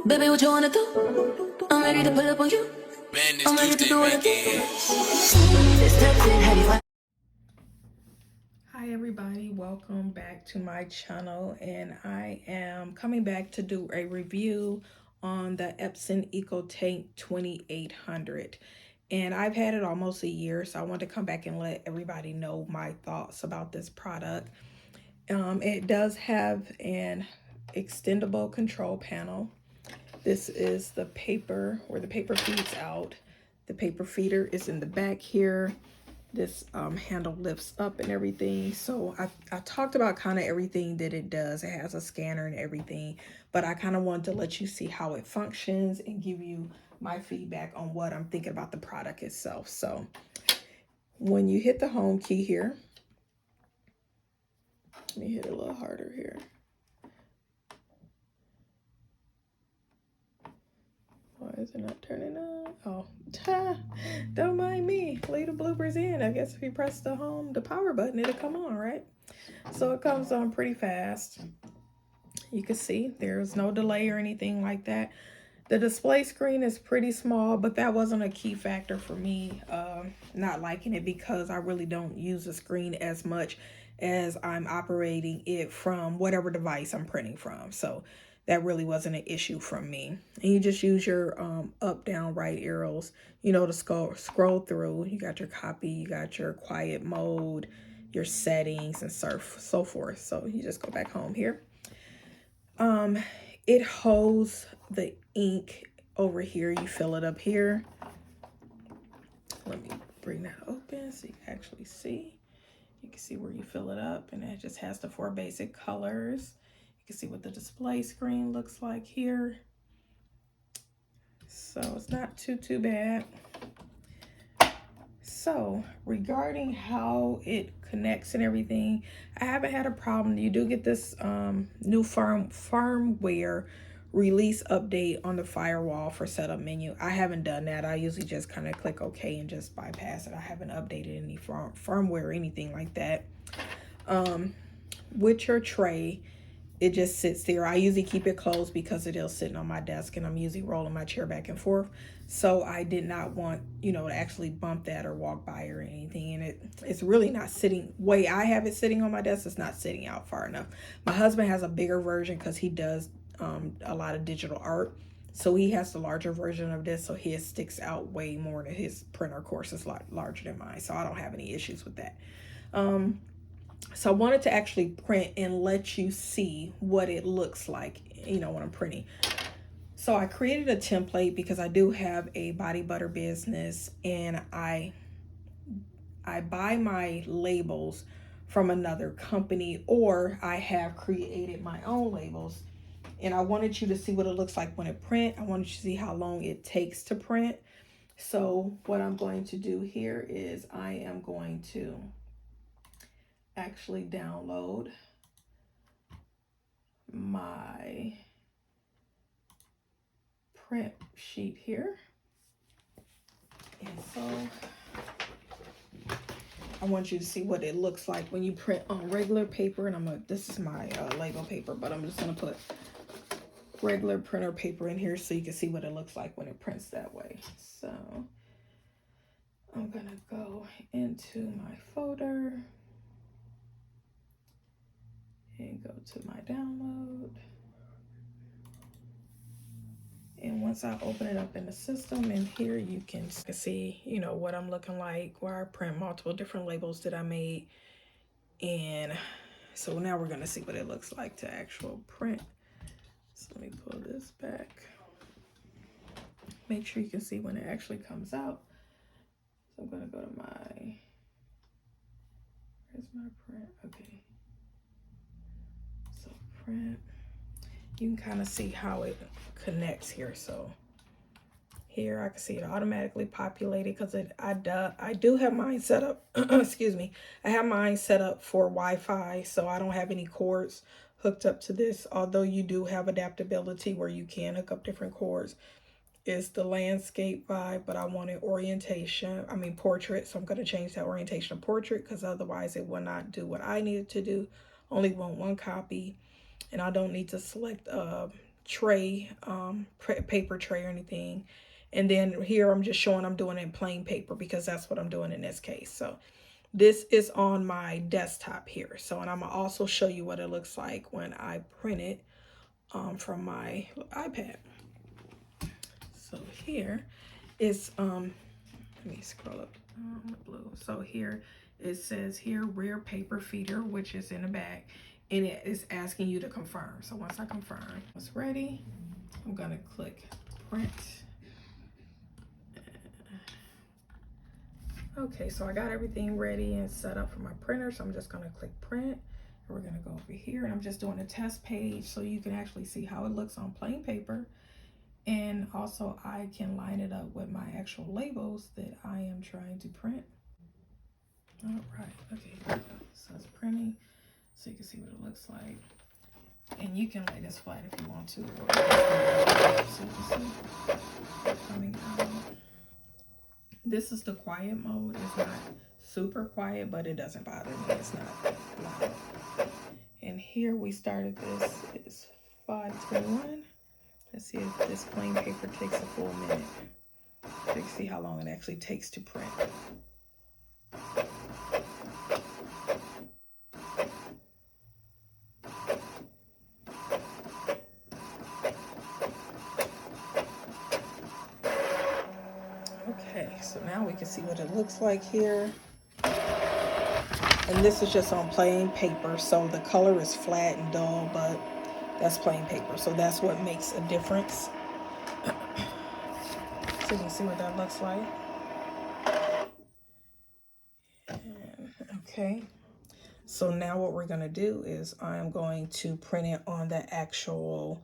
Baby, what you wanna do? I'm ready to pull up on you. Man, I'm this ready juice to they do what I do. making. This toxic, have you fun? Hi everybody, welcome back to my channel, and I am coming back to do a review on the Epson EcoTank 2800. And I've had it almost a year, so I want to come back and let everybody know my thoughts about this product. It does have an extendable control panel. This is the paper where the paper feeds out. The paper feeder is in the back here. This handle lifts up and everything. So I talked about kind of everything that it does. It has a scanner and everything, but I kind of wanted to let you see how it functions and give you my feedback on what I'm thinking about the product itself. So when you hit the home key here, let me hit it a little harder here. Why is it not turning on? Oh, don't mind me. Leave the bloopers in. I guess if you press the power button, it'll come on, right? So it comes on pretty fast. You can see there's no delay or anything like that. The display screen is pretty small, but that wasn't a key factor for me not liking it, because I really don't use the screen as much as I'm operating it from whatever device I'm printing from. So that really wasn't an issue from me. And you just use your up, down, right arrows, to scroll through. You got your copy, you got your quiet mode, your settings, and so forth. So you just go back home here. It holds the ink over here. You fill it up here. Let me bring that open so you can actually see. You can see where you fill it up, and it just has the 4 basic colors. You can see what the display screen looks like here. So it's not too bad. So regarding how it connects and everything, I haven't had a problem. You do get this new firmware release update on the firewall for setup menu. I haven't done that. I usually just kind of click OK and just bypass it. I haven't updated any firmware or anything like that. With your tray, it just sits there. I usually keep it closed because it is sitting on my desk and I'm usually rolling my chair back and forth. So I did not want, to actually bump that or walk by or anything. And it's really not sitting, way I have it sitting on my desk, it's not sitting out far enough. My husband has a bigger version because he does a lot of digital art. So he has the larger version of this. So his sticks out way more than his printer, of course, is a lot larger than mine. So I don't have any issues with that. So I wanted to actually print and let you see what it looks like, when I'm printing. So I created a template because I do have a body butter business, and I buy my labels from another company, or I have created my own labels. And I wanted you to see what it looks like when it print. I wanted you to see how long it takes to print. So what I'm going to do here is I am going to actually download my print sheet here. And so I want you to see what it looks like when you print on regular paper. And this is my label paper, but I'm just gonna put regular printer paper in here so you can see what it looks like when it prints that way. So I'm gonna go into my folder and go to my download. And once I open it up in the system, and here you can see, what I'm looking like, where I print multiple different labels that I made. And so now we're gonna see what it looks like to actual print. So let me pull this back. Make sure you can see when it actually comes out. So I'm gonna go to where's my print? Okay. So print. You can kind of see how it connects here. So here I can see it automatically populated because I do have mine set up. Excuse me. I have mine set up for Wi-Fi, so I don't have any cords hooked up to this. Although you do have adaptability where you can hook up different cords. It's the landscape vibe, but I wanted portrait. So I'm going to change that orientation to portrait because otherwise it will not do what I needed to do. Only want one copy, and I don't need to select tray, paper tray or anything. And then here I'm just showing I'm doing it in plain paper because that's what I'm doing in this case. So this is on my desktop here. So, and I'm gonna also show you what it looks like when I print it from my iPad. So here is, let me scroll up the blue. So here it says here, rear paper feeder, which is in the back, and it is asking you to confirm. So once I confirm it's ready, I'm gonna click print. Okay, so I got everything ready and set up for my printer. So I'm just gonna click print. And we're gonna go over here, and I'm just doing a test page so you can actually see how it looks on plain paper. And also I can line it up with my actual labels that I am trying to print. All right, okay, here we go. So it's printing, so you can see what it looks like. And you can lay this flat if you want to. So you can see coming out. This is the quiet mode. It's not super quiet, but it doesn't bother me. It's not loud. And here we started this. It's 5:21. Let's see if this plain paper takes a full minute. So you can see how long it actually takes to print. Okay, so now we can see what it looks like here. And this is just on plain paper, so the color is flat and dull, but that's plain paper, so that's what makes a difference. So you can see what that looks like. And, okay, so now what we're gonna do is I'm going to print it on the actual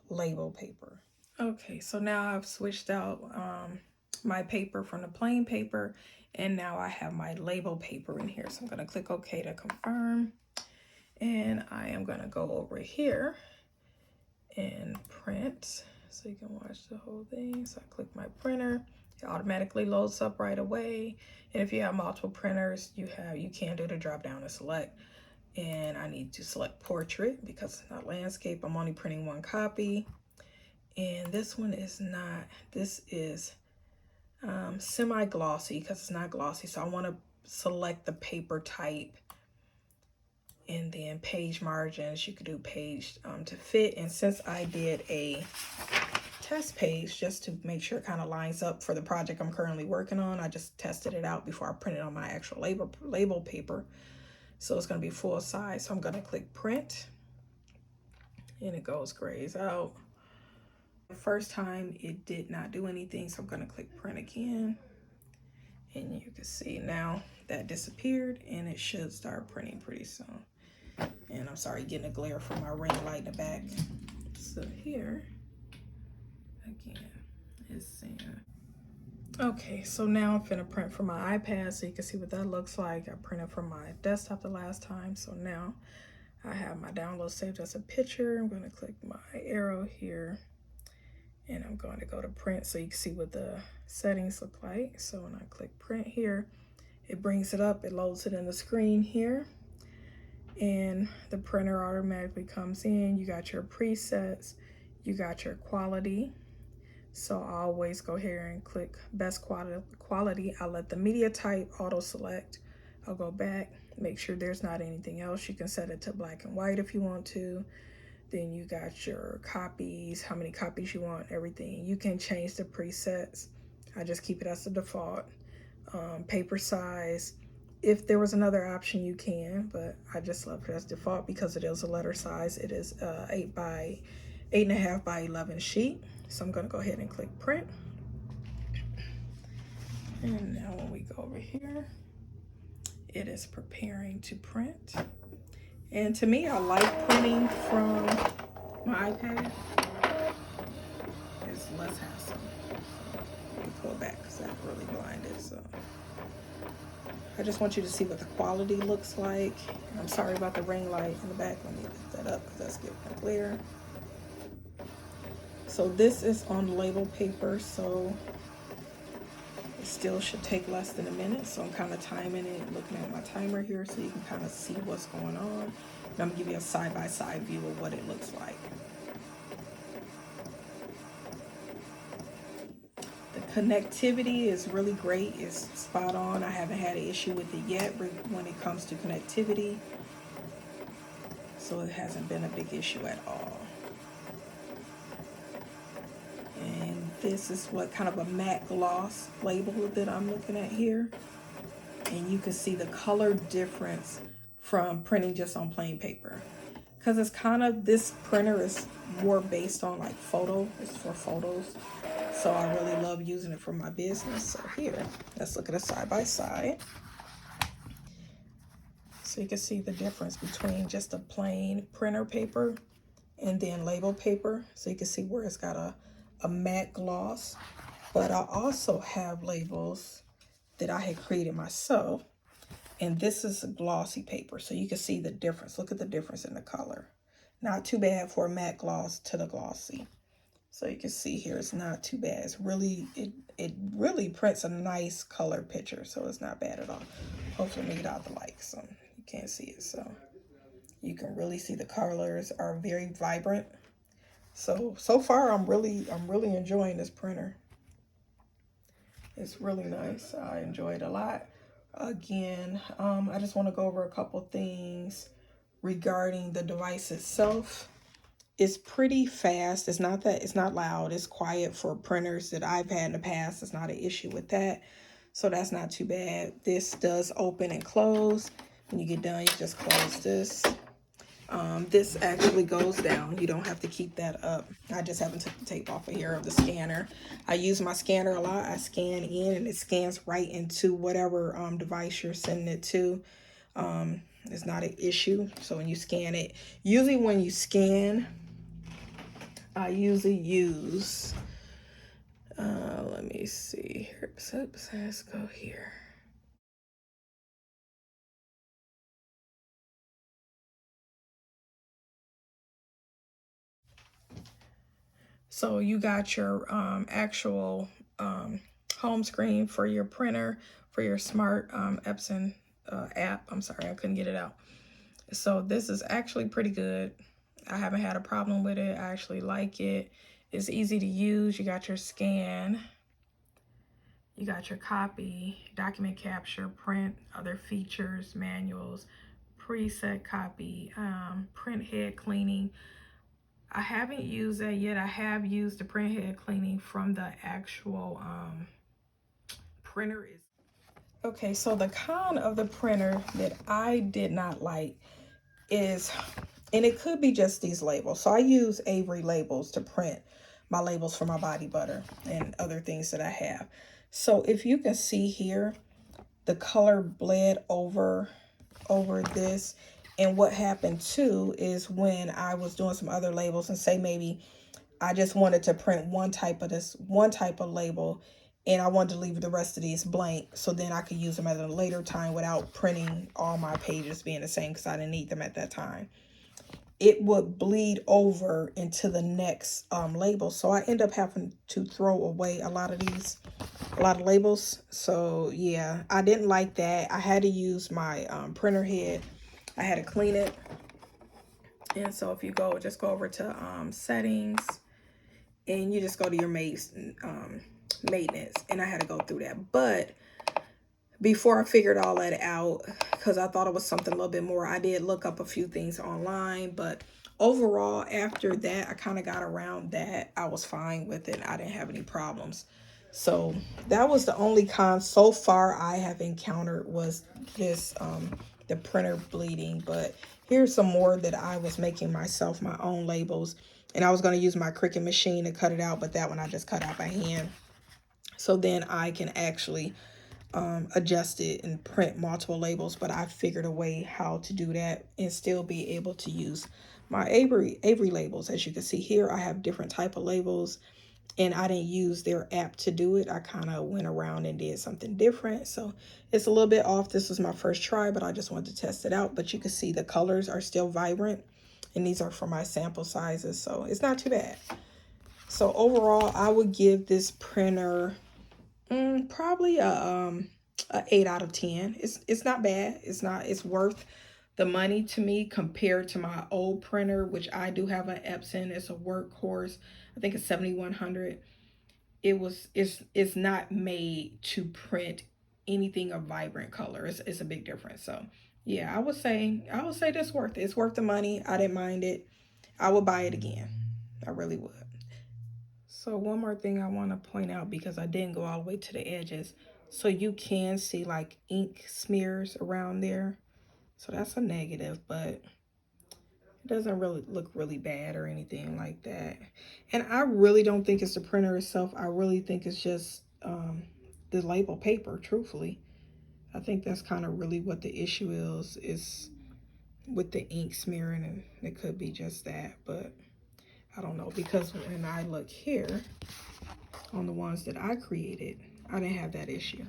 label paper. Okay, so now I've switched out my paper from the plain paper, and now I have my label paper in here. So I'm gonna click OK to confirm, and I am gonna go over here and print so you can watch the whole thing. So I click my printer, it automatically loads up right away. And if you have multiple printers, you can do the drop down and select. And I need to select portrait because it's not landscape. I'm only printing one copy. And this one is not, this is semi-glossy because it's not glossy. So I want to select the paper type, and then page margins. You could do page to fit. And since I did a test page just to make sure it kind of lines up for the project I'm currently working on, I just tested it out before I printed on my actual label paper. So it's going to be full size. So I'm going to click print, and it goes grays out. The first time it did not do anything, so I'm going to click print again, and you can see now that disappeared, and it should start printing pretty soon. And I'm sorry, getting a glare from my ring light in the back. So here again is saying, okay, so now I'm gonna print from my iPad so you can see what that looks like. I printed from my desktop the last time, so now I have my download saved as a picture. I'm going to click my arrow here, and I'm going to go to print so you can see what the settings look like. So when I click print here, it brings it up, it loads it in the screen here, and the printer automatically comes in. You got your presets, you got your quality. So I always go here and click best quality. I'll let the media type auto select. I'll go back, make sure there's not anything else. You can set it to black and white if you want to. Then you got your copies, how many copies you want, everything. You can change the presets. I just keep it as the default. Paper size. If there was another option, you can, but I just left it as default because it is a letter size. It is 8.5 by 11 sheet. So I'm gonna go ahead and click print. And now when we go over here, it is preparing to print. And to me, I like printing from my iPad. It's less hassle. Let me pull back because I'm really blinded. So I just want you to see what the quality looks like. I'm sorry about the ring light in the back. Let me lift that up because that's getting clear. So this is on label paper, so it still should take less than a minute. So I'm kind of timing it, looking at my timer here so you can kind of see what's going on. And I'm gonna give you a side-by-side view of what it looks like. Connectivity is really great. It's spot on. I haven't had an issue with it yet when it comes to connectivity. So it hasn't been a big issue at all. And this is what kind of a matte gloss label that I'm looking at here. And you can see the color difference from printing just on plain paper. Because it's kind of, this printer is more based on like photo. It's for photos. So I really love using it for my business. So here, let's look at a side by side. So you can see the difference between just a plain printer paper and then label paper. So you can see where it's got a matte gloss. But I also have labels that I had created myself. And this is a glossy paper. So you can see the difference. Look at the difference in the color. Not too bad for a matte gloss to the glossy. So you can see here, it's not too bad. It's really, it really prints a nice color picture. So it's not bad at all. Hopefully make it out the light so you can't see it. So you can really see the colors are very vibrant. So far I'm really enjoying this printer. It's really nice. I enjoy it a lot. Again, I just want to go over a couple things regarding the device itself. It's pretty fast. It's not loud. It's quiet for printers that I've had in the past. It's not an issue with that. So that's not too bad. This does open and close. When you get done, you just close this. This actually goes down. You don't have to keep that up. I just haven't took the tape off of here of the scanner. I use my scanner a lot. I scan in and it scans right into whatever device you're sending it to. It's not an issue. So when you scan it, usually when you scan, I usually use, let me see here. Let's go here. So you got your actual home screen for your printer, for your smart Epson app. I'm sorry, I couldn't get it out. So this is actually pretty good. I haven't had a problem with it. I actually like it. It's easy to use. You got your scan. You got your copy, document capture, print, other features, manuals, preset copy, print head cleaning. I haven't used that yet. I have used the print head cleaning from the actual printer. Okay, so the con of the printer that I did not like is, and it could be just these labels. So I use Avery labels to print my labels for my body butter and other things that I have. So if you can see here, the color bled over this. And what happened too is when I was doing some other labels, and say maybe I just wanted to print one type of label, and I wanted to leave the rest of these blank so then I could use them at a later time without printing all my pages being the same because I didn't need them at that time. It would bleed over into the next label. So I end up having to throw away a lot of labels. So yeah, I didn't like that. I had to use my printer head. I had to clean it. And so if you just go over to settings, and you just go to your maintenance. And I had to go through that. But before I figured all that out, because I thought it was something a little bit more, I did look up a few things online. But overall, after that, I kind of got around that. I was fine with it. I didn't have any problems. So that was the only con so far I have encountered, was this, the printer bleeding. But here's some more that I was making myself, my own labels. And I was going to use my Cricut machine to cut it out, but that one I just cut out by hand. So then I can actually adjust it and print multiple labels. But I figured a way how to do that and still be able to use my Avery labels. As you can see here, I have different type of labels, and I didn't use their app to do it. I kind of went around and did something different. So it's a little bit off. This was my first try, but I just wanted to test it out. But you can see the colors are still vibrant, and these are for my sample sizes. So it's not too bad. So overall, I would give this printer probably a 8 out of 10. It's not bad. It's worth the money to me compared to my old printer, which I do have an Epson. It's a workhorse. I think it's 7100. it's not made to print anything of vibrant color. It's a big difference. So yeah, I would say that's worth it. It's worth the money. I didn't mind it. I would buy it again. I really would. So one more thing I want to point out, because I didn't go all the way to the edges. So you can see like ink smears around there. So that's a negative, but it doesn't really look really bad or anything like that. And I really don't think it's the printer itself. I really think it's just the label paper, truthfully. I think that's kind of really what the issue is with the ink smearing, and it could be just that, but I don't know, because when I look here on the ones that I created, I didn't have that issue.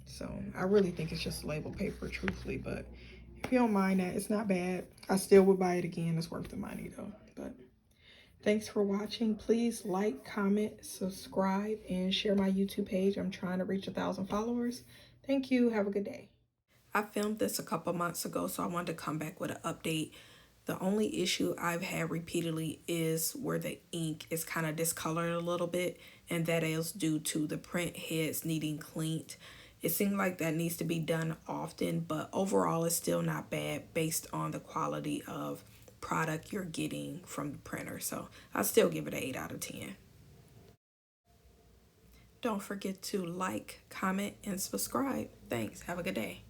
So I really think it's just label paper, truthfully, but if you don't mind that, it's not bad. I still would buy it again. It's worth the money though. But thanks for watching. Please like, comment, subscribe, and share my YouTube page. I'm trying to reach 1,000 followers. Thank you. Have a good day. I filmed this a couple months ago, so I wanted to come back with an update. The only issue I've had repeatedly is where the ink is kind of discolored a little bit, and that is due to the print heads needing cleaned. It seems like that needs to be done often, but overall it's still not bad based on the quality of product you're getting from the printer. So I'll still give it an 8 out of 10. Don't forget to like, comment, and subscribe. Thanks. Have a good day.